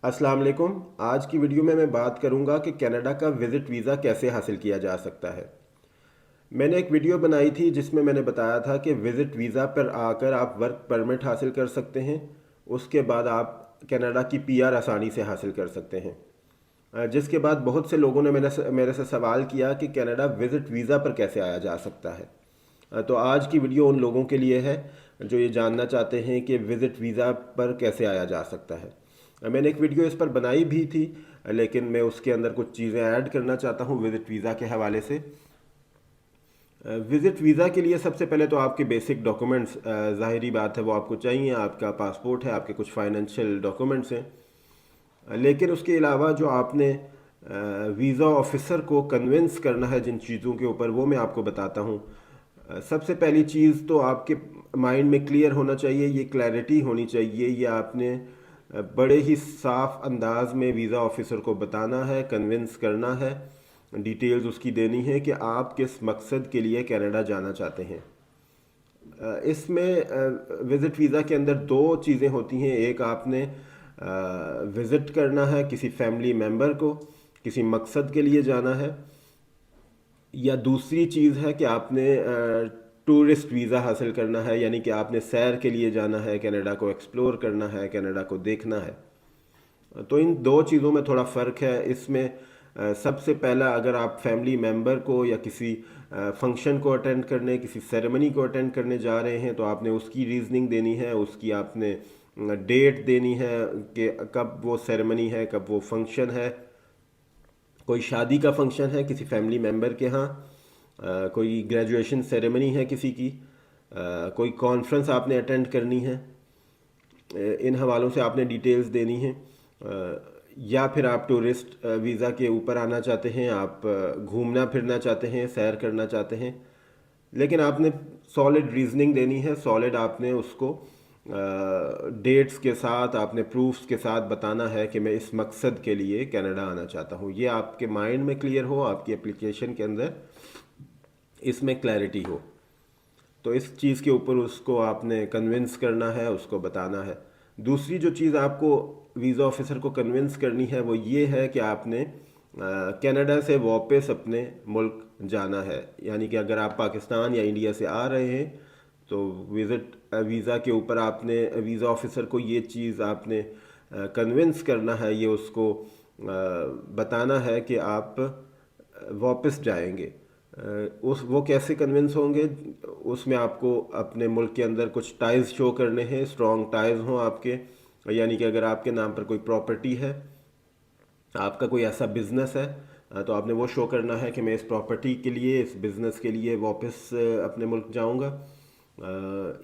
अस्सलाम वालेकुम। आज की वीडियो में मैं बात करूंगा कि कनाडा का विज़िट वीज़ा कैसे हासिल किया जा सकता है। मैंने एक वीडियो बनाई थी जिसमें मैंने बताया था कि विज़िट वीज़ा पर आकर आप वर्क परमिट हासिल कर सकते हैं। उसके बाद आप कनाडा की पीआर आसानी से हासिल कर सकते हैं। जिसके बाद बहुत से लोगों ने मेरे से सवाल किया कि कनाडा विज़िट वीज़ा पर कैसे आया जा सकता है। तो आज की वीडियो उन लोगों के लिए है जो ये जानना चाहते हैं कि विज़िट वीज़ा पर कैसे आया जा सकता है। मैंने एक वीडियो इस पर बनाई भी थी, लेकिन मैं उसके अंदर कुछ चीज़ें ऐड करना चाहता हूँ विज़िट वीज़ा के हवाले से। विज़िट वीज़ा के लिए सबसे पहले तो आपके बेसिक डॉक्यूमेंट्स, ज़ाहिरी बात है वो आपको चाहिए। आपका पासपोर्ट है, आपके कुछ फाइनेंशियल डॉक्यूमेंट्स हैं, लेकिन उसके अलावा जो आपने वीज़ा ऑफिसर को कन्विंस करना है जिन चीज़ों के ऊपर, वो मैं आपको बताता हूँ। सबसे पहली चीज़ तो आपके माइंड में क्लियर होना चाहिए, ये क्लैरिटी होनी चाहिए, ये आपने बड़े ही साफ अंदाज में वीज़ा ऑफिसर को बताना है, कन्विंस करना है, डिटेल्स उसकी देनी है कि आप किस मकसद के लिए कनाडा जाना चाहते हैं। इसमें विज़िट वीज़ा के अंदर दो चीज़ें होती हैं। एक, आपने विज़िट करना है किसी फैमिली मेम्बर को, किसी मकसद के लिए जाना है, या दूसरी चीज़ है कि आपने टूरिस्ट वीज़ा हासिल करना है, यानी कि आपने सैर के लिए जाना है, कनाडा को एक्सप्लोर करना है, कनाडा को देखना है। तो इन दो चीज़ों में थोड़ा फ़र्क है। इसमें सबसे पहला, अगर आप फैमिली मेम्बर को या किसी फंक्शन को अटेंड करने, किसी सेरेमनी को अटेंड करने जा रहे हैं, तो आपने उसकी रीज़निंग देनी है, उसकी आपने डेट देनी है कि कब वो सेरेमनी है, कब वो फंक्शन है। कोई शादी का फंक्शन है किसी फैमिली मेम्बर के यहाँ, कोई ग्रेजुएशन सेरेमनी है किसी की, कोई कॉन्फ्रेंस आपने अटेंड करनी है, इन हवालों से आपने डिटेल्स देनी है। या फिर आप टूरिस्ट वीज़ा के ऊपर आना चाहते हैं, आप घूमना फिरना चाहते हैं, सैर करना चाहते हैं, लेकिन आपने सॉलिड रीजनिंग देनी है, सॉलिड आपने उसको डेट्स के साथ, आपने प्रूफ्स के साथ बताना है कि मैं इस मकसद के लिए कनाडा आना चाहता हूँ। ये आपके माइंड में क्लियर हो, आपकी एप्लीकेशन के अंदर इसमें क्लैरिटी हो। तो इस चीज़ के ऊपर उसको आपने कन्विंस करना है, उसको बताना है। दूसरी जो चीज़ आपको वीज़ा ऑफिसर को कन्विंस करनी है वो ये है कि आपने कनाडा से वापस अपने मुल्क जाना है। यानी कि अगर आप पाकिस्तान या इंडिया से आ रहे हैं तो विज़िट वीज़ा के ऊपर आपने वीज़ा ऑफिसर को ये चीज़ आपने कन्विंस करना है, ये उसको बताना है कि आप वापस जाएंगे। उस वो कैसे कन्विंस होंगे, उसमें आपको अपने मुल्क के अंदर कुछ टाइज शो करने हैं, स्ट्रॉन्ग टाइज हों आपके। यानी कि अगर आपके नाम पर कोई प्रॉपर्टी है, आपका कोई ऐसा बिजनेस है, तो आपने वो शो करना है कि मैं इस प्रॉपर्टी के लिए, इस बिज़नेस के लिए वापस अपने मुल्क जाऊंगा।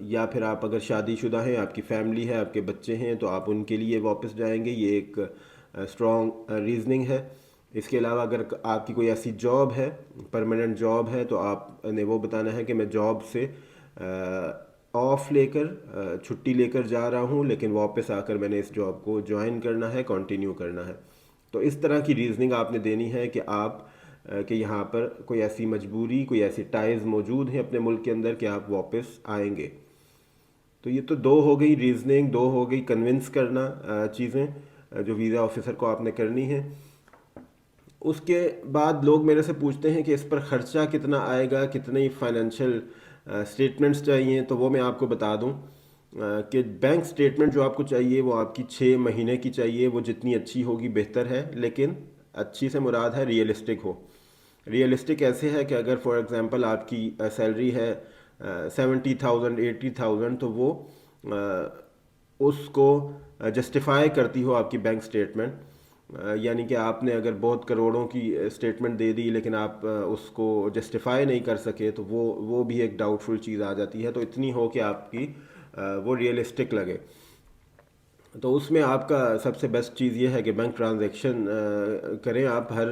या फिर आप अगर शादीशुदा हैं, आपकी फैमिली है, आपके बच्चे हैं, तो आप उनके लिए वापस जाएंगे। ये एक स्ट्रॉन्ग रीजनिंग है। इसके अलावा अगर आपकी कोई ऐसी जॉब है, परमानेंट जॉब है, तो आपने वो बताना है कि मैं जॉब से ऑफ लेकर, छुट्टी लेकर जा रहा हूँ, लेकिन वापस आकर मैंने इस जॉब को ज्वाइन करना है, कंटिन्यू करना है। तो इस तरह की रीजनिंग आपने देनी है कि आप कि यहाँ पर कोई ऐसी मजबूरी, कोई ऐसी टाइज मौजूद है अपने मुल्क के अंदर कि आप वापस आएंगे। तो ये तो दो हो गई रीजनिंग, दो हो गई कन्विंस करना, चीज़ें जो वीज़ा ऑफिसर को आपने करनी है। उसके बाद लोग मेरे से पूछते हैं कि इस पर ख़र्चा कितना आएगा, कितने फाइनेंशियल स्टेटमेंट्स चाहिए। तो वो मैं आपको बता दूं कि बैंक स्टेटमेंट जो आपको चाहिए वो आपकी 6 महीने की चाहिए। वो जितनी अच्छी होगी बेहतर है, लेकिन अच्छी से मुराद है रियलिस्टिक हो। रियलिस्टिक ऐसे है कि अगर फॉर एग्ज़ाम्पल आपकी सैलरी है 70,000 80,000, तो वो उसको जस्टिफाई करती हो आपकी बैंक स्टेटमेंट। यानी कि आपने अगर बहुत करोड़ों की स्टेटमेंट दे दी, लेकिन आप उसको जस्टिफाई नहीं कर सके, तो वो भी एक डाउटफुल चीज़ आ जाती है। तो इतनी हो कि आपकी वो रियलिस्टिक लगे। तो उसमें आपका सबसे बेस्ट चीज़ ये है कि बैंक ट्रांजैक्शन करें आप। हर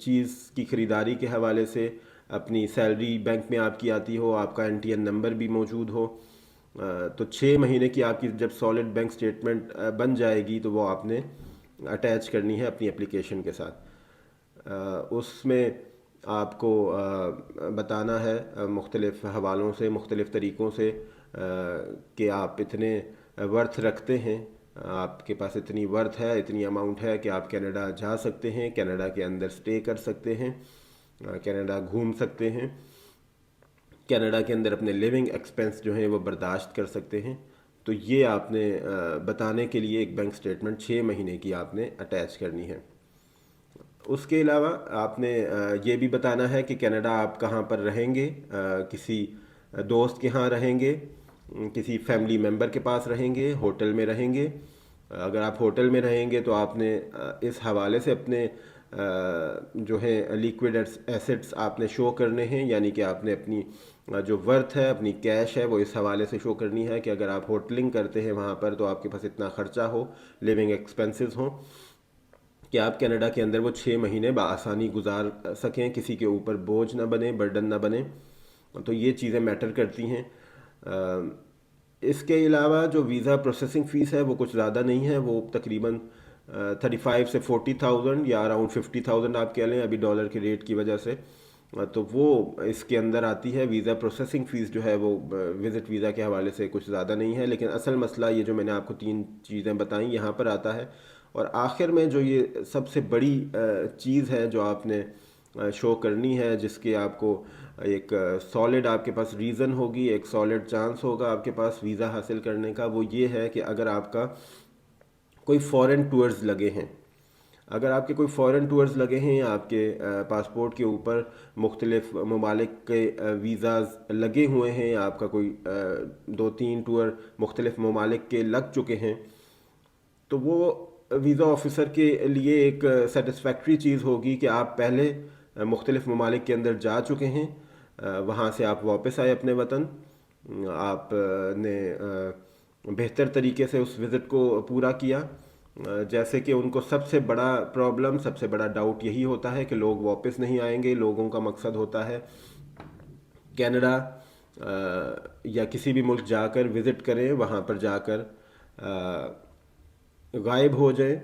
चीज़ की ख़रीदारी के हवाले से अपनी सैलरी बैंक में आपकी आती हो, आपका एनटीएन नंबर भी मौजूद हो। तो 6 महीने की आपकी जब सॉलिड बैंक स्टेटमेंट बन जाएगी, तो वो आपने अटैच करनी है अपनी एप्लीकेशन के साथ। उसमें आपको बताना है मुख्तलिफ़ हवालों से, मुख्तलिफ़ तरीक़ों से कि आप इतने वर्थ रखते हैं آپ کے پاس اتنی ورथ ہے, اتنی اماؤنٹ ہے کہ آپ کینیڈا جا سکتے ہیں, کینیڈا کے اندر سٹے کر سکتے ہیں, کینیڈا گھوم سکتے ہیں, کینیڈا کے اندر اپنے لیونگ ایکسپنس جو ہیں وہ برداشت کر سکتے ہیں. تو یہ آپ نے بتانے کے لیے ایک بینک سٹیٹمنٹ 6 مہینے کی آپ نے اٹیچ کرنی ہے. اس کے علاوہ آپ نے یہ بھی بتانا ہے کہ کینیڈا آپ کہاں پر رہیں گے, کسی دوست کے ہاں رہیں گے, کسی فیملی ممبر کے پاس رہیں گے, ہوٹل میں رہیں گے. اگر آپ ہوٹل میں رہیں گے تو آپ نے اس حوالے سے اپنے جو ہیں لیکوڈ ایسٹس آپ نے شو کرنے ہیں, یعنی کہ آپ نے اپنی جو ورتھ ہے, اپنی کیش ہے, وہ اس حوالے سے شو کرنی ہے کہ اگر آپ ہوٹلنگ کرتے ہیں وہاں پر تو آپ کے پاس اتنا خرچہ ہو, لیونگ ایکسپنسز ہوں کہ آپ کینیڈا کے اندر وہ 6 مہینے بآسانی گزار سکیں, کسی کے اوپر بوجھ نہ بنے, برڈن نہ بنے. تو یہ چیزیں میٹر کرتی ہیں. اس کے علاوہ جو ویزا پروسیسنگ فیس ہے وہ کچھ زیادہ نہیں ہے, وہ تقریباً 35 سے 40,000 یا اراؤنڈ 50,000 آپ کہہ لیں ابھی ڈالر کے ریٹ کی وجہ سے. تو وہ اس کے اندر آتی ہے. ویزا پروسیسنگ فیس جو ہے وہ وزٹ ویزا کے حوالے سے کچھ زیادہ نہیں ہے, لیکن اصل مسئلہ یہ جو میں نے آپ کو 3 چیزیں بتائیں یہاں پر آتا ہے. اور آخر میں جو یہ سب سے بڑی چیز ہے جو آپ نے شو کرنی ہے, جس کے آپ کو ایک سالڈ آپ کے پاس ریزن ہوگی, ایک سالڈ چانس ہوگا آپ کے پاس ویزا حاصل کرنے کا, وہ یہ ہے کہ اگر آپ کا کوئی فورن ٹورز لگے ہیں, اگر آپ کے کوئی فورن ٹورز لگے ہیں, آپ کے پاسپورٹ کے اوپر مختلف ممالک کے ویزاز لگے ہوئے ہیں, آپ کا کوئی 2-3 ٹور مختلف ممالک کے لگ چکے ہیں, تو وہ ویزا آفیسر کے لیے ایک سیٹسفیکٹری چیز ہوگی کہ آپ پہلے مختلف ممالک کے اندر جا چکے ہیں, وہاں سے آپ واپس آئے اپنے وطن, آپ نے بہتر طریقے سے اس وزٹ کو پورا کیا. جیسے کہ ان کو سب سے بڑا پرابلم, سب سے بڑا ڈاؤٹ یہی ہوتا ہے کہ لوگ واپس نہیں آئیں گے. لوگوں کا مقصد ہوتا ہے کینیڈا یا کسی بھی ملک جا کر وزٹ کریں, وہاں پر جا کر غائب ہو جائیں,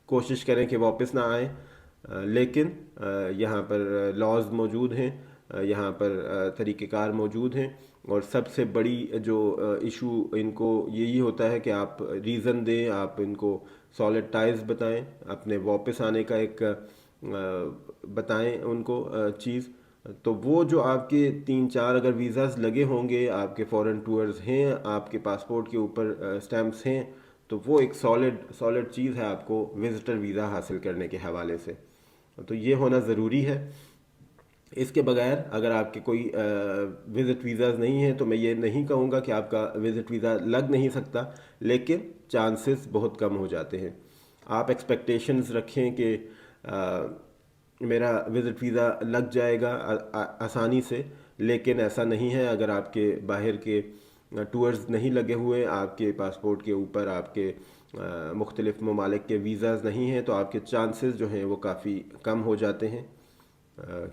کوشش کریں کہ واپس نہ آئیں. لیکن یہاں پر لاز موجود ہیں, یہاں پر طریقہ کار موجود ہیں, اور سب سے بڑی جو ایشو ان کو یہی ہوتا ہے کہ آپ ریزن دیں, آپ ان کو سالڈ ٹائز بتائیں, اپنے واپس آنے کا ایک بتائیں ان کو چیز. تو وہ جو آپ کے 3-4 اگر ویزاز لگے ہوں گے, آپ کے فورن ٹورز ہیں, آپ کے پاسپورٹ کے اوپر اسٹیمپس ہیں, تو وہ ایک سالڈ چیز ہے آپ کو وزٹر ویزا حاصل کرنے کے حوالے سے. تو یہ ہونا ضروری ہے. اس کے بغیر اگر آپ کے کوئی وزٹ ویزاز نہیں ہیں تو میں یہ نہیں کہوں گا کہ آپ کا وزٹ ویزا لگ نہیں سکتا, لیکن چانسز بہت کم ہو جاتے ہیں. آپ ایکسپیکٹیشنز رکھیں کہ میرا وزٹ ویزا لگ جائے گا آسانی سے, لیکن ایسا نہیں ہے. اگر آپ کے باہر کے ٹورز نہیں لگے ہوئے, آپ کے پاسپورٹ کے اوپر آپ کے مختلف ممالک کے ویزاز نہیں ہیں, تو آپ کے چانسز جو ہیں وہ کافی کم ہو جاتے ہیں.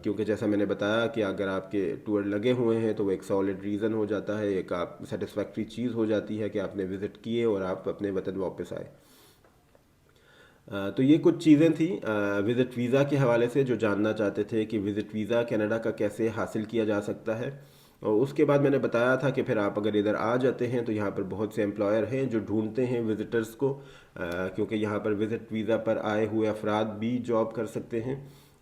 کیونکہ جیسا میں نے بتایا کہ اگر آپ کے ٹور لگے ہوئے ہیں تو وہ ایک سالڈ ریزن ہو جاتا ہے, ایک آپ سیٹسفیکٹری چیز ہو جاتی ہے کہ آپ نے وزٹ کیے اور آپ اپنے وطن واپس آئے. تو یہ کچھ چیزیں تھیں وزٹ ویزا کے حوالے سے جو جاننا چاہتے تھے کہ وزٹ ویزا کینیڈا کا کیسے حاصل کیا جا سکتا ہے. اور اس کے بعد میں نے بتایا تھا کہ پھر آپ اگر ادھر آ جاتے ہیں تو یہاں پر بہت سے امپلائر ہیں جو ڈھونڈتے ہیں وزٹرز کو, کیونکہ یہاں پر وزٹ ویزا پر آئے ہوئے افراد بھی جاب کر سکتے ہیں.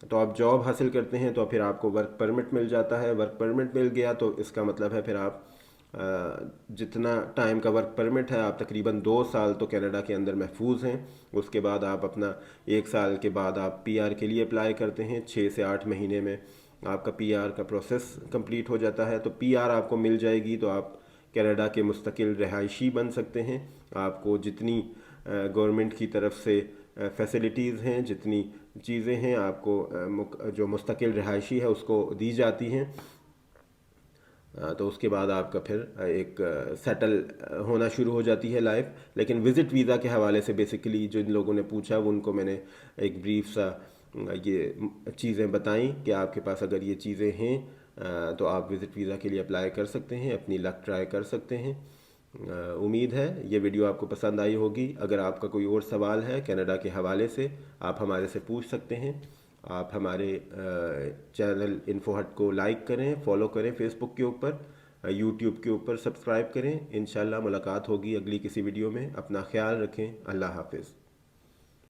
تو آپ جاب حاصل کرتے ہیں تو پھر آپ کو ورک پرمٹ مل جاتا ہے. ورک پرمٹ مل گیا تو اس کا مطلب ہے پھر آپ جتنا ٹائم کا ورک پرمٹ ہے, آپ تقریباً 2 سال تو کینیڈا کے اندر محفوظ ہیں. اس کے بعد آپ اپنا 1 سال کے بعد آپ پی آر کے لیے اپلائی کرتے ہیں. 6 سے 8 مہینے میں آپ کا پی آر کا پروسیس کمپلیٹ ہو جاتا ہے. تو پی آر آپ کو مل جائے گی تو آپ کینیڈا کے مستقل رہائشی بن سکتے ہیں. آپ کو جتنی گورنمنٹ کی طرف سے فیسلٹیز ہیں, جتنی چیزیں ہیں, آپ کو جو مستقل رہائشی ہے اس کو دی جاتی ہیں. تو اس کے بعد آپ کا پھر ایک سیٹل ہونا شروع ہو جاتی ہے لائف. لیکن وزٹ ویزا کے حوالے سے بیسیکلی جن لوگوں نے پوچھا وہ ان کو میں نے ایک بریف سا یہ چیزیں بتائیں کہ آپ کے پاس اگر یہ چیزیں ہیں تو آپ وزٹ ویزا کے لیے اپلائی کر سکتے ہیں, اپنی لک ٹرائی کر سکتے ہیں. امید ہے یہ ویڈیو آپ کو پسند آئی ہوگی. اگر آپ کا کوئی اور سوال ہے کینیڈا کے حوالے سے آپ ہمارے سے پوچھ سکتے ہیں. آپ ہمارے چینل انفو ہٹ کو لائک کریں, فالو کریں فیس بک کے اوپر. یوٹیوب کے اوپر سبسکرائب کریں. انشاءاللہ ملاقات ہوگی اگلی کسی ویڈیو میں. اپنا خیال رکھیں. اللہ حافظ.